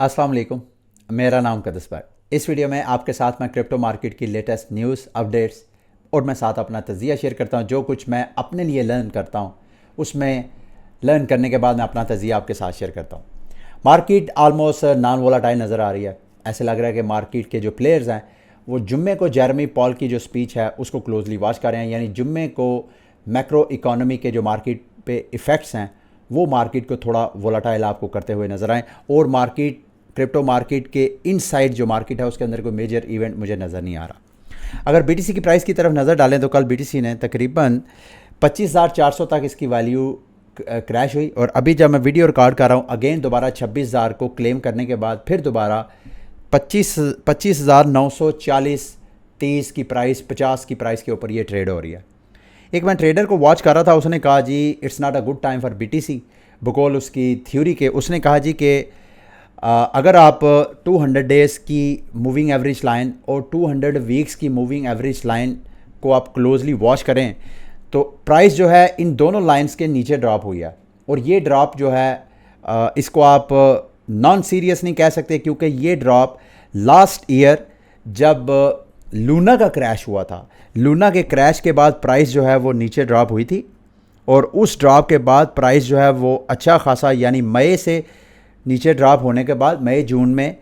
अस्सलाम वालेकुम। मेरा नाम कदस भाई। इस वीडियो में आपके साथ मैं क्रिप्टो मार्केट की लेटेस्ट न्यूज़ अपडेट्स और मैं साथ अपना तज़िया शेयर करता हूँ। जो कुछ मैं अपने लिए लर्न करता हूँ उसमें लर्न करने के बाद मैं अपना तज़िया आपके साथ शेयर करता हूँ। मार्केट आलमोस्ट नॉन वोलाटाइल नज़र आ रही है। ऐसे लग रहा है कि मार्केट के जो प्लेयर्स हैं वो जुम्मे को जेरेमी पॉल की जो स्पीच है उसको क्लोजली वॉच कर रहे हैं। यानी जुम्मे को मैक्रो इकोनॉमी के जो मार्केट पे इफ़ेक्ट्स हैं वो मार्केट को थोड़ा वोलाटाइल आपको करते हुए नज़र आए। और मार्केट क्रिप्टो मार्केट के इनसाइड जो मार्केट है उसके अंदर कोई मेजर इवेंट मुझे नज़र नहीं आ रहा। अगर बीटीसी की प्राइस की तरफ नज़र डालें तो कल बीटीसी ने तकरीबन 25,400 तक इसकी वैल्यू क्रैश हुई और अभी जब मैं वीडियो रिकॉर्ड कर रहा हूँ अगेन दोबारा 26,000 को क्लेम करने के बाद फिर दोबारा 25,940 30 की प्राइस 50 की प्राइस के ऊपर ये ट्रेड हो रही है। एक मैं ट्रेडर को वॉच कर रहा था, उसने कहा जी it's not a good time for BTC. बकौल उसकी थ्योरी के उसने कहा जी कि अगर आप 200 डेज़ की मूविंग एवरेज लाइन और 200 वीक्स की मूविंग एवरेज लाइन को आप क्लोजली वॉच करें तो प्राइस जो है इन दोनों लाइंस के नीचे ड्रॉप हुई है। और ये ड्रॉप जो है इसको आप नॉन सीरियस नहीं कह सकते, क्योंकि ये ड्रॉप लास्ट ईयर जब लूना का क्रैश हुआ था, लूना के क्रैश के बाद प्राइस जो है वो नीचे ड्रॉप हुई थी और उस ड्रॉप के बाद प्राइस जो है वो अच्छा खासा यानी मई से नीचे ड्रॉप होने के बाद मई जून में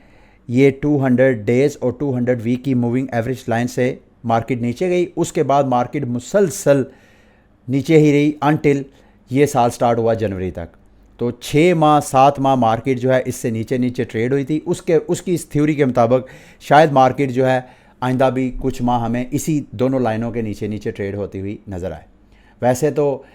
ये 200 डेज़ और 200 वीक की मूविंग एवरेज लाइन से मार्केट नीचे गई। उसके बाद मार्केट मुसलसल नीचे ही रही अनटिल ये साल स्टार्ट हुआ जनवरी तक। तो 6 माह 7 माह मार्केट जो है इससे नीचे नीचे ट्रेड हुई थी। उसकी इस थ्योरी के मुताबिक शायद मार्केट जो है आइंदा भी कुछ माह हमें इसी दोनों लाइनों के नीचे नीचे ट्रेड होती हुई नज़र आए। वैसे तो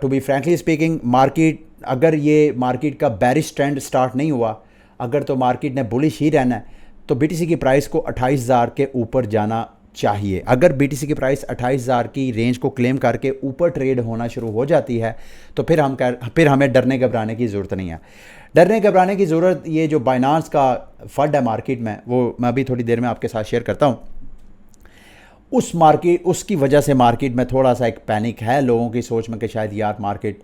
to be frankly speaking market अगर ये मार्केट का बेरिश ट्रेंड स्टार्ट नहीं हुआ, अगर तो मार्केट ने बुलिश ही रहना है तो बीटीसी की प्राइस को 28,000 के ऊपर जाना चाहिए। अगर बीटीसी की प्राइस 28,000 की रेंज को क्लेम करके ऊपर ट्रेड होना शुरू हो जाती है तो फिर हमें डरने घबराने की ज़रूरत नहीं है। डरने घबराने की ज़रूरत ये जो बाइनांस का फंड है मार्केट में वो मैं अभी थोड़ी देर में आपके साथ शेयर करता हूँ। उसकी वजह से मार्केट में थोड़ा सा एक पैनिक है लोगों की सोच में कि शायद यार मार्केट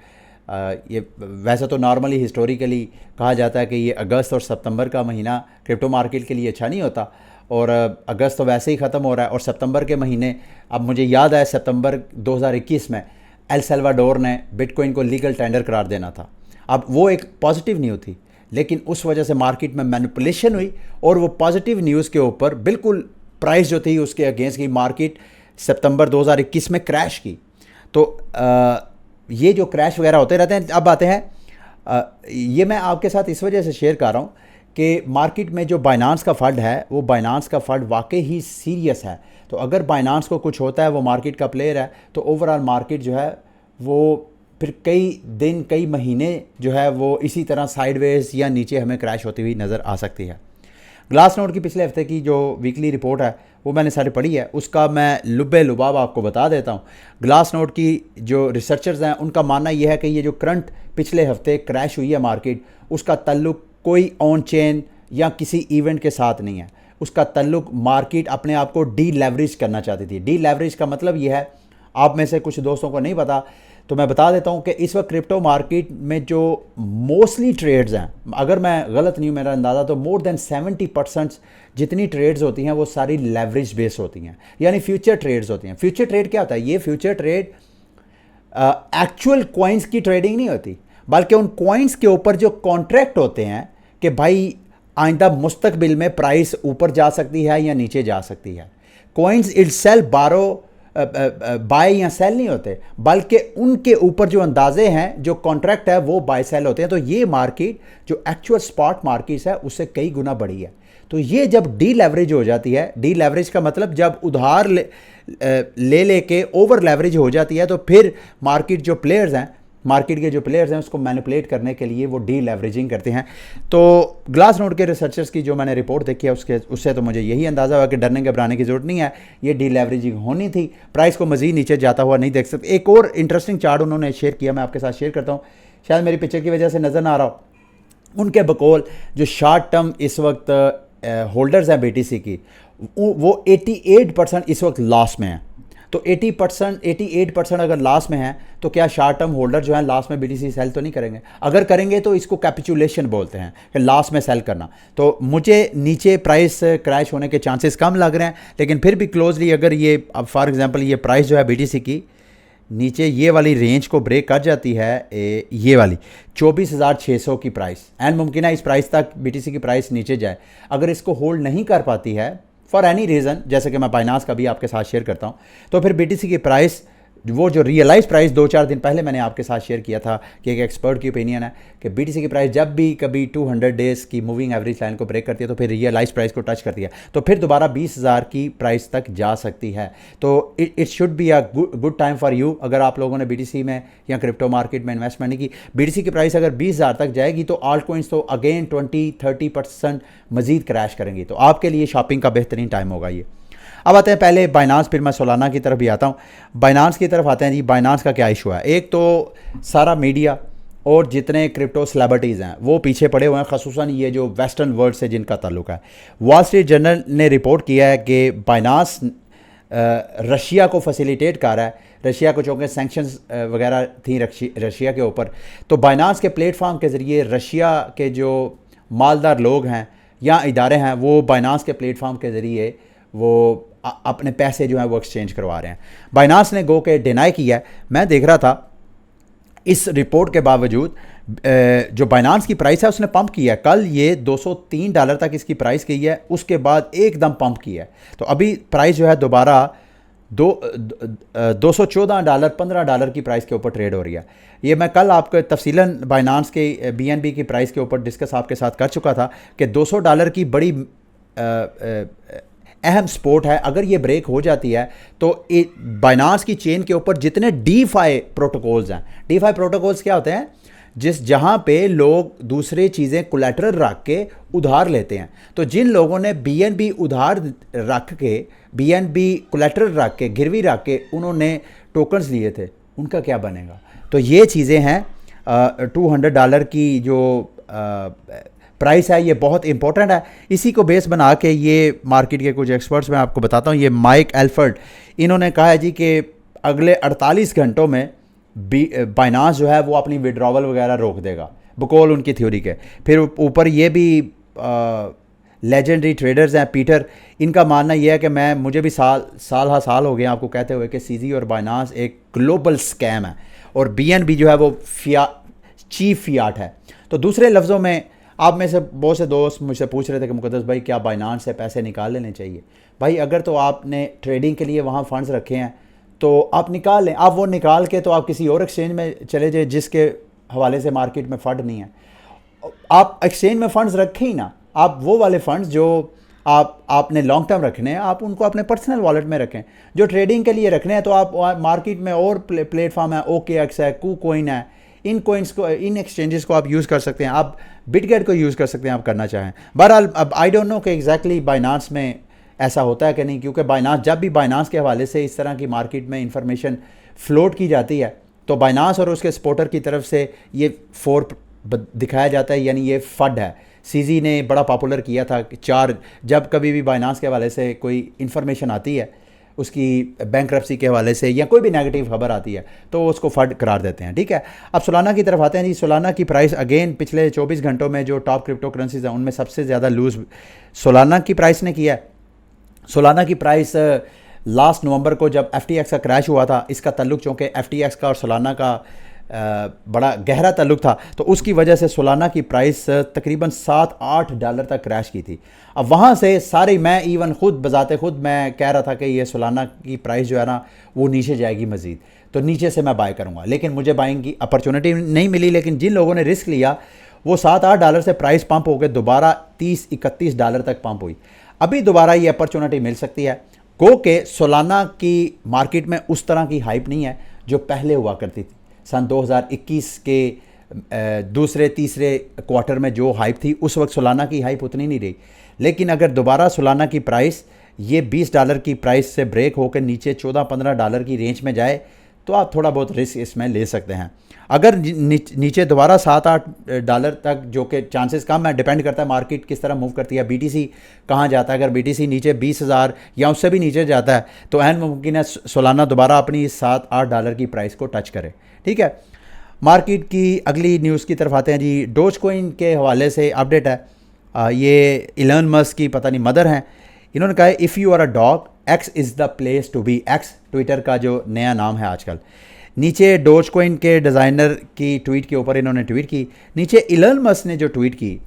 ये वैसे तो नॉर्मली हिस्टोरिकली कहा जाता है कि ये अगस्त और सितंबर का महीना क्रिप्टो मार्केट के लिए अच्छा नहीं होता और अगस्त तो वैसे ही ख़त्म हो रहा है और सितंबर के महीने, अब मुझे याद है सितंबर 2021 में एल सल्वाडोर ने बिटकॉइन को लीगल टेंडर करार देना था। अब वो एक पॉजिटिव न्यूज़ थी लेकिन उस वजह से मार्केट में मैनिपुलेशन हुई और वो पॉजिटिव न्यूज़ के ऊपर बिल्कुल प्राइस जो थी उसके अगेंस्ट की मार्केट सितंबर 2021 में क्रैश की। तो ये जो क्रैश वगैरह होते रहते हैं। अब आते हैं ये मैं आपके साथ इस वजह से शेयर कर रहा हूँ कि मार्केट में जो बाइनांस का फंड है वो बाइनांस का फंड वाकई ही सीरियस है। तो अगर बाइनांस को कुछ होता है, वो मार्केट का प्लेयर है, तो ओवरऑल मार्केट जो है वो फिर कई दिन कई महीने जो है वो इसी तरह साइडवेज या नीचे हमें क्रैश होती हुई नज़र आ सकती है। ग्लास नोड की पिछले हफ्ते की जो वीकली रिपोर्ट है वो मैंने सारी पढ़ी है, उसका मैं लुब्बे लुबाब आपको बता देता हूँ। ग्लास नोड की जो रिसर्चर्स हैं उनका मानना यह है कि ये जो करंट पिछले हफ्ते क्रैश हुई है मार्केट, उसका ताल्लुक कोई ऑन चेन या किसी इवेंट के साथ नहीं है। उसका ताल्लुक मार्केट अपने आप को डी लेवरेज करना चाहती थी। डी लेवरेज का मतलब यह है, आप में से कुछ दोस्तों को नहीं पता तो मैं बता देता हूं कि इस वक्त क्रिप्टो मार्केट में जो मोस्टली ट्रेड्स हैं, अगर मैं गलत नहीं हूं मेरा अंदाज़ा, तो मोर देन 70% जितनी ट्रेड्स होती हैं वो सारी लेवरेज बेस होती हैं, यानी फ्यूचर ट्रेड्स होती हैं। फ्यूचर ट्रेड क्या होता है? ये फ्यूचर ट्रेड एक्चुअल कॉइन्स की ट्रेडिंग नहीं होती, बल्कि उन कॉइन्स के ऊपर जो कॉन्ट्रैक्ट होते हैं कि भाई आइंदा मुस्तकबिल में प्राइस ऊपर जा सकती है या नीचे जा सकती है। कॉइन्स इटसेल्फ बाय या सेल नहीं होते, बल्कि उनके ऊपर जो अंदाजे हैं, जो कॉन्ट्रैक्ट है वो बाय सेल होते हैं। तो ये मार्केट जो एक्चुअल स्पॉट मार्केट है उससे कई गुना बड़ी है। तो ये जब डी लेवरेज हो जाती है, डी लेवरेज का मतलब जब उधार ले के ओवर लेवरेज हो जाती है, तो फिर मार्केट के जो प्लेयर्स हैं उसको मैनिपुलेट करने के लिए वो डी लेवरेजिंग करते हैं। तो ग्लास नोड के रिसर्चर्स की जो मैंने रिपोर्ट देखी है उससे तो मुझे यही अंदाज़ा हुआ कि डरने घबराने की ज़रूरत नहीं है, ये डी लेवरेजिंग होनी थी। प्राइस को मज़ीद नीचे जाता हुआ नहीं देख सकते। एक और इंटरेस्टिंग चार्ट उन्होंने शेयर किया, मैं आपके साथ शेयर करता हूँ, शायद मेरी पिक्चर की वजह से नज़र ना आ रहा हो। उनके बकौल जो शॉर्ट टर्म इस वक्त होल्डर्स हैं बीटीसी की, वो 88% इस वक्त लॉस में हैं। तो 80%, 88% अगर लॉस में है तो क्या शॉर्ट टर्म होल्डर जो है लॉस में बीटीसी सेल तो नहीं करेंगे? अगर करेंगे तो इसको कैपिचुलेशन बोलते हैं कि लॉस में सेल करना। तो मुझे नीचे प्राइस क्रैश होने के चांसेस कम लग रहे हैं, लेकिन फिर भी क्लोजली अगर ये अब फॉर एग्जांपल ये प्राइस जो है बीटीसी की नीचे ये वाली रेंज को ब्रेक कर जाती है, ये वाली 24,600 की प्राइस, एंड मुमकिन है इस प्राइस तक बीटीसी की प्राइस नीचे जाए। अगर इसको होल्ड नहीं कर पाती है फॉर एनी रीज़न, जैसे कि मैं बाइनांस का भी आपके साथ शेयर करता हूँ, तो फिर बीटीसी की प्राइस वो जो रियलाइज प्राइस 2-4 दिन पहले मैंने आपके साथ शेयर किया था कि एक एक्सपर्ट की ओपिनियन है कि बीटीसी की प्राइस जब भी कभी 200 डेज़ की मूविंग एवरेज लाइन को ब्रेक करती है तो फिर रियलाइज प्राइस को टच करती है, तो फिर दोबारा 20,000 की प्राइस तक जा सकती है। तो it should be a good time for you. अगर आप लोगों ने बीटीसी में या क्रिप्टो मार्केट में इन्वेस्टमेंट नहीं की, बीटीसी की प्राइस अगर 20,000 तक जाएगी तो आल्ट कॉइन्स तो अगेन 20-30% मजीद क्रैश करेंगी, तो आपके लिए शॉपिंग का बेहतरीन टाइम होगा ये। अब आते हैं पहले बाइनांस, फिर मैं सोलाना की तरफ भी आता हूँ। बाइनांस की तरफ आते हैं जी। बाइनांस का क्या इशू है? एक तो सारा मीडिया और जितने क्रिप्टो सेलिब्रिटीज़ हैं वो पीछे पड़े हुए हैं, ख़ुसूसन ये जो वेस्टर्न वर्ल्ड से जिनका ताल्लुक है। वॉल स्ट्रीट जर्नल ने रिपोर्ट किया है कि बाइनांस रशिया को फैसिलिटेट कर रहा है। रशिया को चूँकि सैंक्शंस वगैरह थी रशिया के ऊपर, तो बाइनांस के प्लेटफॉर्म के ज़रिए रशिया के जो मालदार लोग हैं या इदारे हैं वो बाइनांस के प्लेटफॉर्म के ज़रिए वो अपने पैसे जो हैं वो एक्सचेंज करवा रहे हैं। बाइनांस ने गो के डिनाई किया है। मैं देख रहा था इस रिपोर्ट के बावजूद जो बाइनांस की प्राइस है उसने पंप किया है। कल ये $203 तक इसकी प्राइस गई है, उसके बाद एकदम पंप किया है। तो अभी प्राइस जो है दोबारा $214, $15 की प्राइस के ऊपर ट्रेड हो रही है। ये मैं कल आपको तफसीलन बाइनांस के BNB की प्राइस के ऊपर डिस्कस आपके साथ कर चुका था कि $200 की बड़ी अहम सपोर्ट है। अगर ये ब्रेक हो जाती है तो बाइनांस की चेन के ऊपर जितने डीफाई प्रोटोकॉल्स हैं, डीफाई प्रोटोकॉल्स क्या होते हैं? जहाँ पे लोग दूसरे चीज़ें कोलैटरल रख के उधार लेते हैं। तो जिन लोगों ने BNB उधार रख के, BNB कोलैटरल रख के, गिरवी रख के उन्होंने टोकन्स लिए थे, उनका क्या बनेगा? तो ये चीज़ें हैं। $200 की जो प्राइस है ये बहुत इंपॉर्टेंट है। इसी को बेस बना के ये मार्केट के कुछ एक्सपर्ट्स मैं आपको बताता हूँ। ये माइक एल्फर्ड, इन्होंने कहा है जी कि अगले 48 घंटों में बाइनांस जो है वो अपनी विड्रॉवल वगैरह रोक देगा, बकौल उनकी थ्योरी के। फिर ऊपर ये भी लेजेंडरी ट्रेडर्स हैं पीटर, इनका मानना यह है कि मुझे भी साल हो गए आपको कहते हुए कि CZ और बाइनांस एक ग्लोबल स्कैम है और BNB जो है वो चीफ फियाट है। तो दूसरे लफ्ज़ों में, आप में से बहुत से दोस्त मुझसे पूछ रहे थे कि मुकद्दस भाई क्या बाइनांस से पैसे निकाल लेने चाहिए? भाई अगर तो आपने ट्रेडिंग के लिए वहाँ फ़ंड्स रखे हैं तो आप निकाल लें। आप वो निकाल के तो आप किसी और एक्सचेंज में चले जाए जिसके हवाले से मार्केट में फ़ंड नहीं है। आप एक्सचेंज में फ़ंड्स रखें ही ना। आप वो वाले फ़ंड्स जो आपने लॉन्ग टर्म रखने हैं आप उनको अपने पर्सनल वॉलेट में रखें। जो ट्रेडिंग के लिए रखने हैं तो आप मार्केट में और प्लेटफॉर्म है, OKX है, KuCoin है, इन कोइंस को, इन एक्सचेंजेस को आप यूज़ कर सकते हैं। आप बिटगेट को यूज़ कर सकते हैं आप करना चाहें। बहरहाल अब आई डोंट नो कि एग्जैक्टली बाइनांस में ऐसा होता है कि नहीं, क्योंकि बाइनांस जब भी बाइनांस के हवाले से इस तरह की मार्केट में इंफॉर्मेशन फ्लोट की जाती है तो बाइनांस और उसके सपोर्टर की तरफ से ये दिखाया जाता है, यानी ये फड है। CZ ने बड़ा पॉपुलर किया था कि जब कभी भी बाइनांस के हवाले से कोई इन्फॉर्मेशन आती है, उसकी बैंकरप्सी के हवाले से या कोई भी नेगेटिव खबर आती है तो उसको फंड करार देते हैं। ठीक है, अब सोलाना की तरफ आते हैं जी। सोलाना की प्राइस अगेन पिछले 24 घंटों में जो टॉप क्रिप्टो करेंसीज हैं उनमें सबसे ज़्यादा लूज सोलाना की प्राइस ने किया है। सोलाना की प्राइस लास्ट नवंबर को जब FTX का क्रैश हुआ था, इसका ताल्लुक चूँकि FTX का और सोलाना का बड़ा गहरा ताल्लुक था, तो उसकी वजह से सोलाना की प्राइस तकरीबन $7-8 तक क्रैश की थी। अब वहाँ से सारे, मैं इवन बजाते खुद मैं कह रहा था कि ये सोलाना की प्राइस जो है ना वो नीचे जाएगी मज़ीद, तो नीचे से मैं बाय करूँगा, लेकिन मुझे बाइंग की अपॉर्चुनिटी नहीं मिली। लेकिन जिन लोगों ने रिस्क लिया वो $7-8 से प्राइस पंप होकर दोबारा $30-31 तक पंप हुई। अभी दोबारा ये अपॉर्चुनिटी मिल सकती है। गो के सोलाना की मार्केट में उस तरह की हाइप नहीं है जो पहले हुआ करती थी। सन 2021 के दूसरे तीसरे क्वार्टर में जो हाइप थी उस वक्त सोलाना की हाइप उतनी नहीं रही। लेकिन अगर दोबारा सोलाना की प्राइस ये $20 की प्राइस से ब्रेक होकर नीचे $14-15 की रेंज में जाए तो आप थोड़ा बहुत रिस्क इसमें ले सकते हैं। अगर नीचे दोबारा $7-8 तक, जो कि चांसेस कम है, डिपेंड करता है मार्केट किस तरह मूव करती है, बीटीसी कहाँ जाता है। अगर बीटीसी नीचे 20,000 या उससे भी नीचे जाता है तो ऐन मुमकिन है सालाना दोबारा अपनी इस $7-8 की प्राइस को टच करे। ठीक है, मार्केट की अगली न्यूज़ की तरफ आते हैं जी। डोज कॉइन के हवाले से अपडेट है। ये इलन मस्क की पता नहीं मदर हैं, इन्होंने कहा है if you are a dog X is the place to be. X Twitter का जो नया नाम है आजकल। नीचे डोज कॉइन के डिज़ाइनर की ट्वीट के ऊपर इन्होंने ट्वीट की, नीचे इलन मस्क ने जो ट्वीट की,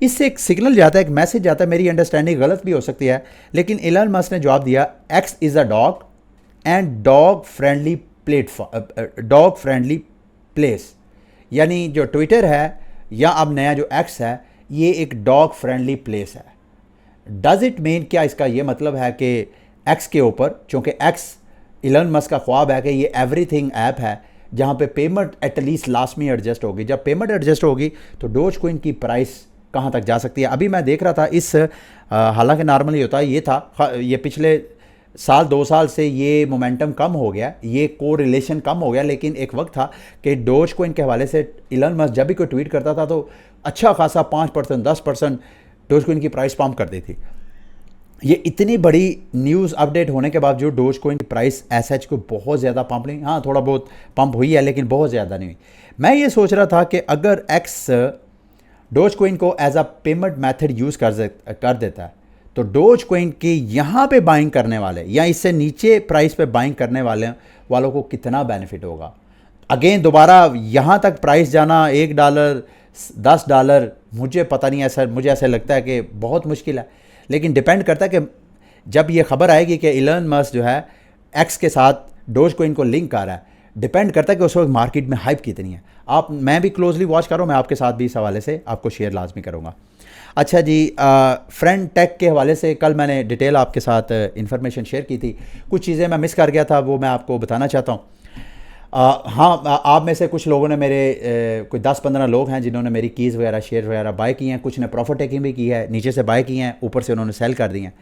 इससे एक सिग्नल जाता है, एक मैसेज जाता है। मेरी अंडरस्टैंडिंग गलत भी हो सकती है, लेकिन इलन मस्क ने जवाब दिया x is a dog and dog friendly platform, dog friendly place. यानी जो ट्विटर है या अब नया जो एक्स है, ये एक डॉग फ्रेंडली प्लेस है। डज इट मीन, क्या इसका ये मतलब है कि एक्स के ऊपर, चूँकि एक्स इलन मस्क का ख्वाब है कि ये एवरीथिंग ऐप है जहाँ पे पेमेंट एटलीस्ट लास्ट में एडजस्ट होगी, जब पेमेंट एडजस्ट होगी तो डोज कॉइन की प्राइस कहाँ तक जा सकती है। अभी मैं देख रहा था इस हालांकि नॉर्मली होता है, ये था ये पिछले साल 2 साल से ये मोमेंटम कम हो गया, ये को रिलेशन कम हो गया, लेकिन एक वक्त था कि डोज कॉइन के हवाले से इलन मस्क जब भी कोई ट्वीट करता था तो अच्छा खासा 5% 10% डोज कॉइन की प्राइस पम्प कर दी थी। ये इतनी बड़ी न्यूज़ अपडेट होने के बावजूद डोज कॉइन की प्राइस एसएच को बहुत ज़्यादा पंप नहीं, हाँ थोड़ा बहुत पंप हुई है लेकिन बहुत ज़्यादा नहीं हुई। मैं ये सोच रहा था कि अगर एक्स डोज कॉइन को as a payment method use कर देता है तो डोज कॉइन की यहाँ पे बाइंग करने वाले या इससे नीचे प्राइस पे बाइंग करने वालों को कितना बेनिफिट होगा। अगेन दोबारा यहाँ तक प्राइस जाना $1 $10, मुझे पता नहीं, ऐसा मुझे ऐसा लगता है कि बहुत मुश्किल है। लेकिन डिपेंड करता है कि जब ये खबर आएगी कि इलन मस्क जो है एक्स के साथ डोज कॉइन को लिंक कर रहा है, डिपेंड करता है कि उस वक्त मार्केट में हाइप कितनी है। मैं भी क्लोजली वॉच कर रहा हूँ, मैं आपके साथ भी इस हवाले से आपको शेयर लाजमी करूँगा। अच्छा जी, फ्रेंड टेक के हवाले से कल मैंने डिटेल आपके साथ इन्फॉर्मेशन शेयर की थी, कुछ चीज़ें मैं मिस कर गया था, वो मैं आपको बताना चाहता हूँ। हाँ, आप में से कुछ लोगों ने मेरे कोई 10-15 लोग हैं जिन्होंने मेरी कीज़ वगैरह शेयर वगैरह बाय की हैं, कुछ ने प्रॉफिट टेकिंग भी की है, नीचे से बाय की हैं, ऊपर से उन्होंने सेल कर दी हैं।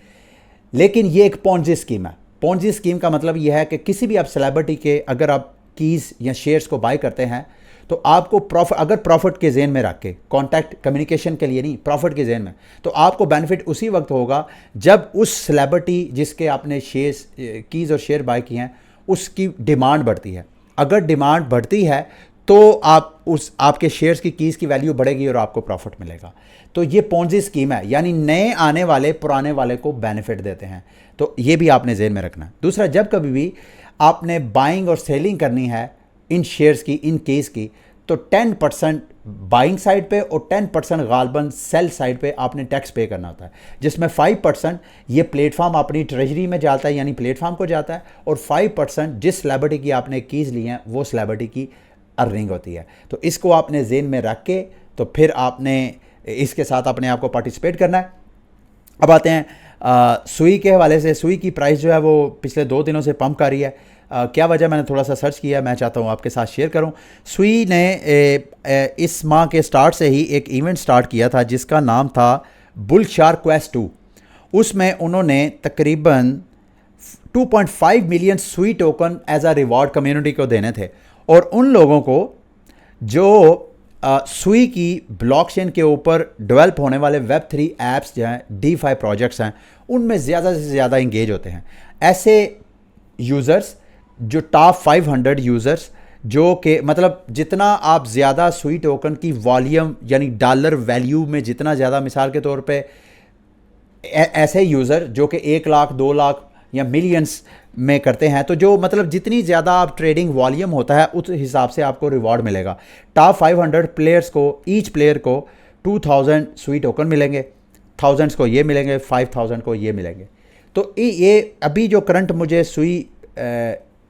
लेकिन ये एक पोंजी स्कीम है। पोंजी स्कीम का मतलब यह है कि किसी भी आप सेलिब्रिटी के अगर आप कीज़ या शेयर्स को बाय करते हैं तो आपको प्रॉफिट के जेन में रख के, कॉन्टैक्ट कम्युनिकेशन के लिए नहीं, प्रॉफिट के जेन में, तो आपको बेनिफिट उसी वक्त होगा जब उस सेलिब्रिटी जिसके आपने शेयर्स कीज़ और शेयर बाय किए हैं उसकी डिमांड बढ़ती है। अगर डिमांड बढ़ती है तो आपके शेयर्स की कीज़ की वैल्यू बढ़ेगी और आपको प्रॉफिट मिलेगा। तो ये पोंजी स्कीम है, यानी नए आने वाले पुराने वाले को बेनिफिट देते हैं, तो ये भी आपने जेन में रखना है। दूसरा, जब कभी भी आपने बाइंग और सेलिंग करनी है इन शेयर्स की, इन केस की, तो 10% बाइंग साइड पे और 10% गालबन सेल साइड पे आपने टैक्स पे करना होता है, जिसमें 5% ये प्लेटफॉर्म अपनी ट्रेजरी में जाता है, यानी प्लेटफॉर्म को जाता है, और 5% जिस सेलिब्रिटी की आपने कीज़ ली हैं वो सेलिब्रिटी की अर्निंग होती है। तो इसको आपने जेन में रख के तो फिर आपने इसके साथ अपने आप को पार्टिसिपेट करना है। अब आते हैं सुई के हवाले से। सुई की प्राइस जो है वो पिछले 2 दिनों से पंप कर रही है। क्या वजह, मैंने थोड़ा सा सर्च किया, मैं चाहता हूँ आपके साथ शेयर करूँ। सुई ने इस माह के स्टार्ट से ही एक इवेंट स्टार्ट किया था जिसका नाम था बुल शार्क क्वेस्ट 2। उसमें उन्होंने तकरीबन 2.5 million Sui token as a reward community को देने थे, और उन लोगों को जो सुई की ब्लॉकचेन के ऊपर डेवलप होने वाले वेब3 ऐप्स जो हैं, DeFi प्रोजेक्ट्स हैं, उनमें ज़्यादा से ज़्यादा इंगेज होते हैं। ऐसे यूज़र्स जो टॉप 500 यूज़र्स, जो कि मतलब जितना आप ज़्यादा सुई टोकन की वॉल्यूम यानी डॉलर वैल्यू में जितना ज़्यादा, मिसाल के तौर पे ऐसे यूज़र जो कि 1 लाख 2 लाख या मिलियंस में करते हैं, तो जो मतलब जितनी ज़्यादा आप ट्रेडिंग वॉल्यूम होता है उस हिसाब से आपको रिवॉर्ड मिलेगा। टॉप 500 प्लेयर्स को, ईच प्लेयर को 2000 सुई टोकन मिलेंगे, 1000 को ये मिलेंगे, 5000 को ये मिलेंगे। तो ये अभी जो करंट मुझे सुई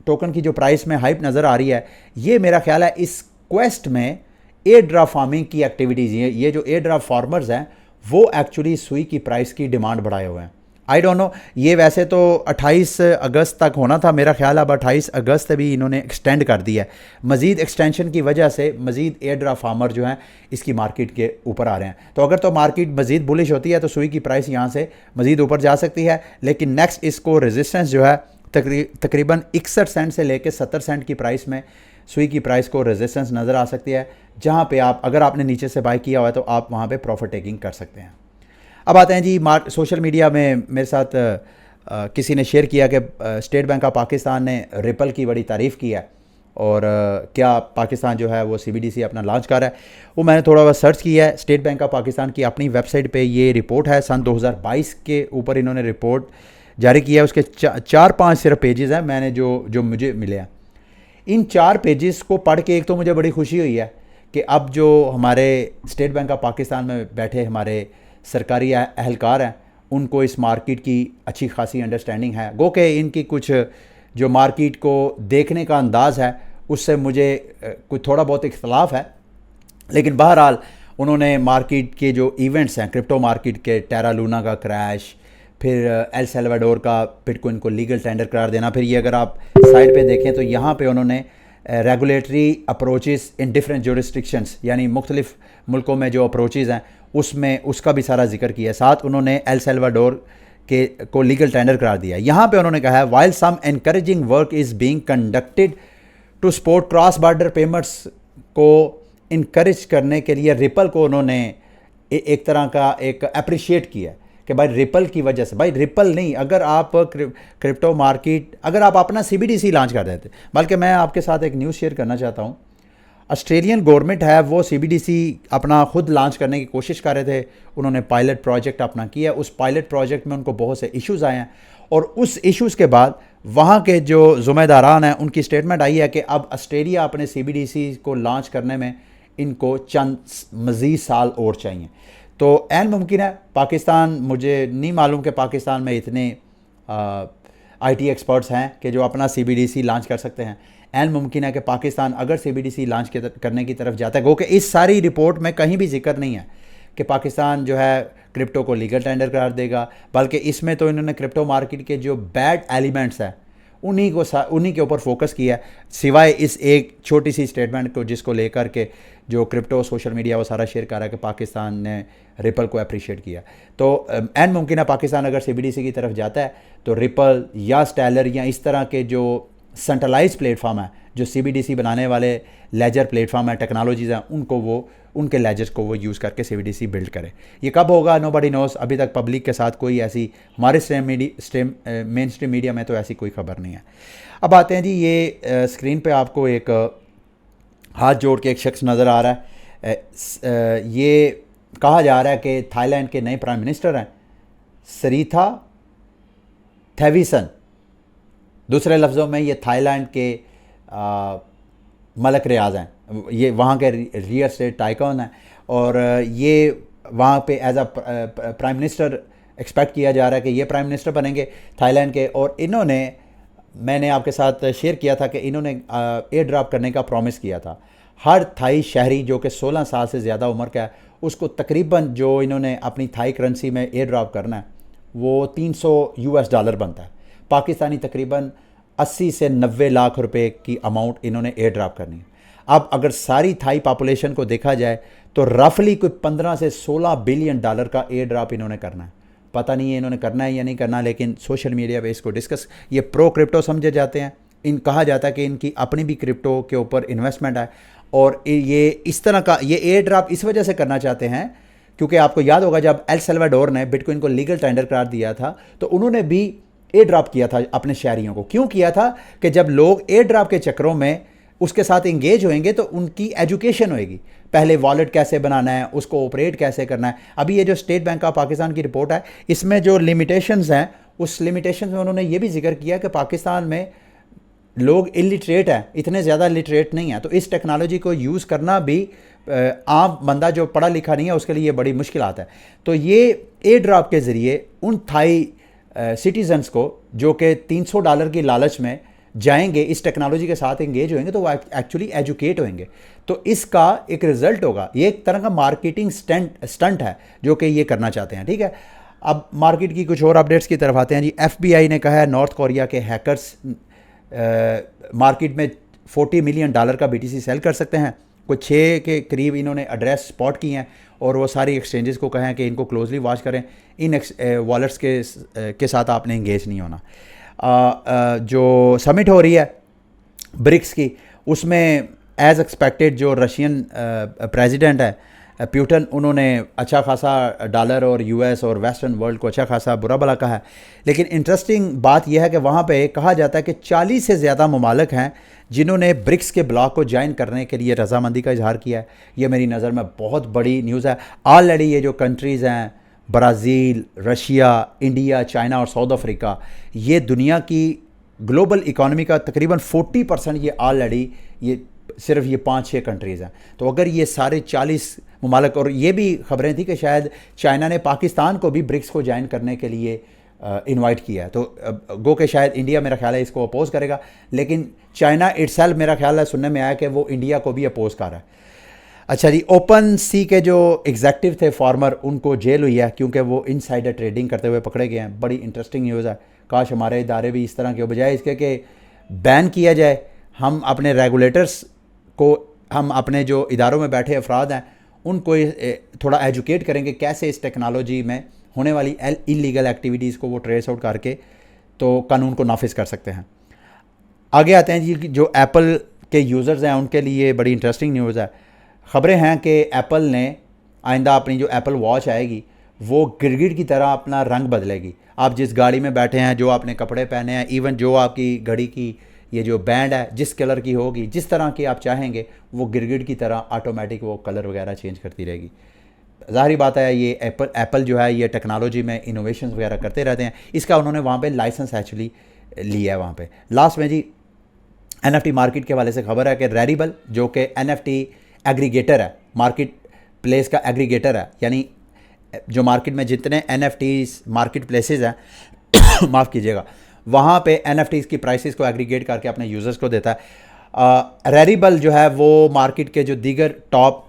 टोकन की जो प्राइस में हाइप नज़र आ रही है, ये मेरा ख्याल है इस क्वेस्ट में एयर ड्रॉप फार्मिंग की एक्टिविटीज़ हैं। ये जो एयर ड्रॉप फार्मर्स हैं वो एक्चुअली सुई की प्राइस की डिमांड बढ़ाए हुए हैं। आई डोंट नो, ये वैसे तो 28 अगस्त तक होना था मेरा ख्याल, अब 28 अगस्त भी इन्होंने एक्सटेंड कर दिया है। मज़ीद एक्सटेंशन की वजह से मज़ीद एयर ड्रॉप फार्मर जो हैं इसकी मार्केट के ऊपर आ रहे हैं। तो अगर तो मार्केट मज़ीद बुलिश होती है तो सुई की प्राइस यहाँ से मज़ीद ऊपर जा सकती है, लेकिन नेक्स्ट इसको रेजिस्टेंस जो है तकरीबन 61 सेंट से लेकर 70 सेंट की प्राइस में सुई की प्राइस को रेजिस्टेंस नज़र आ सकती है, जहाँ पे आप अगर आपने नीचे से बाय किया हुआ है तो आप वहाँ पे प्रॉफिट टेकिंग कर सकते हैं। अब आते हैं जी सोशल मीडिया में मेरे साथ किसी ने शेयर किया कि स्टेट बैंक ऑफ पाकिस्तान ने रिपल की बड़ी तारीफ़ की है और क्या पाकिस्तान जो है वो CBDC अपना लॉन्च कर रहा है। वो मैंने थोड़ा बहुत सर्च किया है। स्टेट बैंक ऑफ पाकिस्तान की अपनी वेबसाइट पे ये रिपोर्ट है, सन 2022 के ऊपर इन्होंने रिपोर्ट जारी किया है। उसके 4-5 सिर्फ पेजेस हैं मैंने जो मुझे मिले हैं। इन 4 पेजेस को पढ़ के एक तो मुझे बड़ी खुशी हुई है कि अब जो हमारे स्टेट बैंक ऑफ पाकिस्तान में बैठे हमारे सरकारी अहलकार हैं उनको इस मार्केट की अच्छी खासी अंडरस्टैंडिंग है। गो के इनकी कुछ जो मार्केट को देखने का अंदाज़ है उससे मुझे कुछ थोड़ा बहुत इख्तलाफ है, लेकिन बहरहाल उन्होंने मार्केट के जो इवेंट्स हैं क्रिप्टो मार्केट के, टेरा लूना का क्रैश, फिर एल सल्वाडोर का बिटकॉइन को लीगल टेंडर करार देना, फिर ये अगर आप साइड पे देखें तो यहाँ पे उन्होंने regulatory approaches in different jurisdictions, यानी मुख्तलिफ मुल्कों में जो अप्रोचेस हैं उसमें उसका भी सारा जिक्र किया। साथ उन्होंने एल सल्वाडोर के को लीगल टेंडर करार दिया। यहाँ पे उन्होंने कहा है while some encouraging work is being conducted to support cross border payments को इनकरेज करने के लिए रिपल को उन्होंने एक तरह का एक अप्रिशिएट किया कि भाई रिपल की वजह से, भाई रिपल नहीं, अगर आप क्रिप्टो मार्केट अगर आप अपना CBDC लॉन्च कर देते। बल्कि मैं आपके साथ एक न्यूज़ शेयर करना चाहता हूँ। ऑस्ट्रेलियन गवर्नमेंट है वो CBDC अपना खुद लॉन्च करने की कोशिश कर रहे थे। उन्होंने पायलट प्रोजेक्ट अपना किया। उस पायलट प्रोजेक्ट में उनको बहुत से इश्यूज़ आए हैं और उस इश्यूज़ के बाद वहाँ के जो ज़िम्मेदारान हैं उनकी स्टेटमेंट आई है कि अब ऑस्ट्रेलिया अपने CBDC को लॉन्च करने में इनको चंद मज़ीद साल और चाहिए। तो ऐन मुमकिन है पाकिस्तान, मुझे नहीं मालूम कि पाकिस्तान में इतने IT एक्सपर्ट्स हैं कि जो अपना CBDC लॉन्च कर सकते हैं। ऐन मुमकिन है कि पाकिस्तान अगर CBDC लॉन्च करने की तरफ जाता है, गो कि इस सारी रिपोर्ट में कहीं भी जिक्र नहीं है कि पाकिस्तान जो है क्रिप्टो को लीगल टेंडर करार देगा, बल्कि इसमें तो इन्होंने क्रिप्टो मार्केट के जो बैड एलिमेंट्स हैं उन्हीं के ऊपर फोकस किया है, सिवाय इस एक छोटी सी स्टेटमेंट को जिसको लेकर के जो क्रिप्टो सोशल मीडिया वो सारा शेयर कर रहा है कि पाकिस्तान ने रिपल को अप्रिशिएट किया। तो एन मुमकिन है पाकिस्तान अगर CBDC की तरफ जाता है तो रिपल या स्टेलर या इस तरह के जो सेंट्रलाइज प्लेटफॉर्म है, जो CBDC बनाने वाले लेजर प्लेटफॉर्म है, टेक्नोलॉजीज़ हैं, उनके लेजर्स को वो यूज़ करके CBDC बिल्ड करे। ये कब होगा नोबडी नोस। अभी तक पब्लिक के साथ कोई ऐसी हमारे मेन स्ट्रीम मीडिया में तो ऐसी कोई खबर नहीं है। अब आते हैं जी, ये स्क्रीन पे आपको एक हाथ जोड़ के एक शख्स नज़र आ रहा है। ये कहा जा रहा है कि थाईलैंड के नए प्राइम मिनिस्टर हैं सरीथा थैवीसन। दूसरे लफ्ज़ों में ये थाईलैंड के मलक रियाज हैं, ये वहाँ के रियल एस्टेट टाइकॉन हैं और ये वहाँ पे as a prime minister expect किया जा रहा है कि ये प्राइम मिनिस्टर बनेंगे थाईलैंड के। और इन्होंने, मैंने आपके साथ शेयर किया था कि इन्होंने एयर ड्रॉप करने का प्रॉमिस किया था। हर थाई शहरी जो कि 16 साल से ज़्यादा उम्र का है उसको तकरीबन जो इन्होंने अपनी थाई करेंसी में एयर ड्रॉप करना है वो $300 बनता है। पाकिस्तानी तकरीबन 80 से 90 लाख रुपए की अमाउंट इन्होंने एयर ड्रॉप करनी है। अब अगर सारी थाई पॉपुलेशन को देखा जाए तो रफली कोई 15 से 16 बिलियन डॉलर का एयर ड्रॉप इन्होंने करना है। पता नहीं है इन्होंने करना है या नहीं करना, लेकिन सोशल मीडिया पे इसको डिस्कस, ये प्रो क्रिप्टो समझे जाते हैं। कहा जाता है कि इनकी अपनी भी क्रिप्टो के ऊपर इन्वेस्टमेंट है और ये इस तरह का ये एयर ड्रॉप इस वजह से करना चाहते हैं क्योंकि आपको याद होगा जब एल सल्वाडोर ने बिटकॉइन को लीगल टेंडर करार दिया था तो उन्होंने भी एयर ड्रॉप किया था अपने शहरियों को। क्यों किया था कि जब लोग एयर ड्रॉप के चक्रों में उसके साथ इंगेज होएंगे तो उनकी एजुकेशन होएगी, पहले वॉलेट कैसे बनाना है, उसको ऑपरेट कैसे करना है। अभी ये जो स्टेट बैंक ऑफ पाकिस्तान की रिपोर्ट है इसमें जो लिमिटेशंस हैं उस लिमिटेशंस में उन्होंने ये भी जिक्र किया कि पाकिस्तान में लोग इलिटरेट हैं, इतने ज़्यादा लिटरेट नहीं है, तो इस टेक्नोलॉजी को यूज़ करना भी आम बंदा जो पढ़ा लिखा नहीं है उसके लिए बड़ी मुश्किल आता है। तो ये एयर ड्रॉप के ज़रिए उन थाई सिटीजन्स को जो कि $300 की लालच में जाएंगे, इस टेक्नोलॉजी के साथ इंगेज होंगे तो वो एक्चुअली एजुकेट होंगे, तो इसका एक रिज़ल्ट होगा। ये एक तरह का मार्केटिंग स्टंट है जो कि ये करना चाहते हैं। ठीक है, अब मार्केट की कुछ और अपडेट्स की तरफ आते हैं जी। FBI ने कहा है नॉर्थ कोरिया के हैकर्स मार्केट में $40 मिलियन का BTC सेल कर सकते हैं। कुछ 6 के करीब इन्होंने एड्रेस स्पॉट किए हैं और वो सारी एक्सचेंजेस को कहें कि इनको क्लोजली वॉच करें, इन वॉलेट्स के साथ आपने इंगेज नहीं होना। जो समिट हो रही है ब्रिक्स की, उसमें एज एक्सपेक्टेड जो रशियन प्रेसिडेंट है प्यूटन, उन्होंने अच्छा खासा डॉलर और यूएस और वेस्टर्न वर्ल्ड को अच्छा खासा बुरा भला कहा है। लेकिन इंटरेस्टिंग बात यह है कि वहाँ पे कहा जाता है कि 40 से ज़्यादा ममालिक हैं जिन्होंने ब्रिक्स के ब्लॉक को ज्वाइन करने के लिए रजामंदी का इजहार किया है। ये मेरी नज़र में बहुत बड़ी न्यूज़ है। ऑलरेडी ये जो कंट्रीज़ हैं, ब्राज़ील, रशिया, इंडिया, चाइना और साउथ अफ्रीका, ये दुनिया की ग्लोबल इकॉनमी का तकरीबन 40% ये ऑलरेडी, ये सिर्फ ये 5-6 कंट्रीज़ हैं। तो अगर ये सारे 40 ममालिक, और ये भी खबरें थी कि शायद चाइना ने पाकिस्तान को भी ब्रिक्स को ज्वाइन करने के लिए इनवाइट किया है, तो गो के शायद इंडिया मेरा ख्याल है इसको अपोज करेगा। लेकिन चाइना इटसेल्फ मेरा ख्याल है सुनने में आया कि वो इंडिया को भी अपोज कर रहा है। अच्छा जी, ओपन सी के जो एग्जेक्टिव थे फॉर्मर, उनको जेल हुई है क्योंकि वो इनसाइडर ट्रेडिंग करते हुए पकड़े गए हैं। बड़ी इंटरेस्टिंग न्यूज़ है। काश हमारे इदारे भी इस तरह के, बजाय इसके कि बैन किया जाए, हम अपने रेगुलेटर्स को, हम अपने जो इदारों में बैठे अफराद हैं उनको थोड़ा एजुकेट करेंगे कैसे इस टेक्नोलॉजी में होने वाली इलीगल एक्टिविटीज़ को वो ट्रेस आउट करके तो कानून को नाफिज कर सकते हैं। आगे आते हैं जी, जो एप्पल के यूज़र्स हैं उनके लिए बड़ी इंटरेस्टिंग न्यूज़ है। ख़बरें हैं कि एप्पल ने आइंदा अपनी जो एप्पल वॉच आएगी वो गिरगिट की तरह अपना रंग बदलेगी। आप जिस गाड़ी में बैठे हैं, जो आपने कपड़े पहने हैं, इवन जो आपकी घड़ी की ये जो बैंड है जिस कलर की होगी, जिस तरह की आप चाहेंगे, वो गिरगिट की तरह ऑटोमेटिक वो कलर वगैरह चेंज करती रहेगी। ज़ाहिर बात है ये एप्पल जो है ये टेक्नोलॉजी में इनोवेशन वगैरह करते रहते हैं। इसका उन्होंने वहाँ पे लाइसेंस एक्चुअली लिया है वहाँ पे। लास्ट में जी NFT मार्केट के हवाले से खबर है कि रैरिबल, जो कि NFT एग्रीगेटर है, मार्केट प्लेस का एग्रीगेटर है, यानी जो मार्केट में जितने NFTs मार्केट प्लेसेस हैं माफ़ कीजिएगा, वहाँ पे NFTs की प्राइसेस को एग्रीगेट करके अपने यूज़र्स को देता है। रैरिबल जो है वो मार्केट के जो दीगर टॉप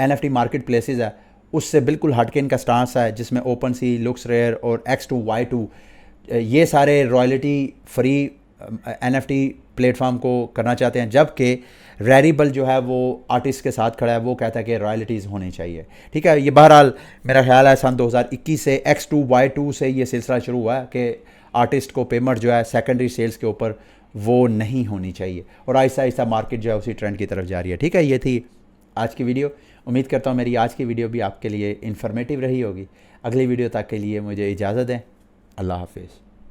NFT मार्केट प्लेसेस है उससे बिल्कुल हटके इनका स्टांस है, जिसमें ओपन सी, लुक्स रेयर और X2Y2 ये सारे रॉयल्टी फ्री NFT प्लेटफॉर्म को करना चाहते हैं, जबकि रैरिबल जो है वो आर्टिस्ट के साथ खड़ा है, वो कहता है कि रॉयल्टीज़ होनी चाहिए। ठीक है, ये बहरहाल मेरा ख्याल है सन 2021 से X2Y2 से ये सिलसिला शुरू हुआ है कि आर्टिस्ट को पेमेंट जो है सेकेंडरी सेल्स के ऊपर वो नहीं होनी चाहिए, और आहिस्ता आहिस्ता मार्केट जो है उसी ट्रेंड की तरफ जा रही है। ठीक है, ये थी आज की वीडियो। उम्मीद करता हूँ मेरी आज की वीडियो भी आपके लिए इन्फॉर्मेटिव रही होगी। अगली वीडियो तक के लिए मुझे इजाज़त दें। अल्लाह हाफिज़।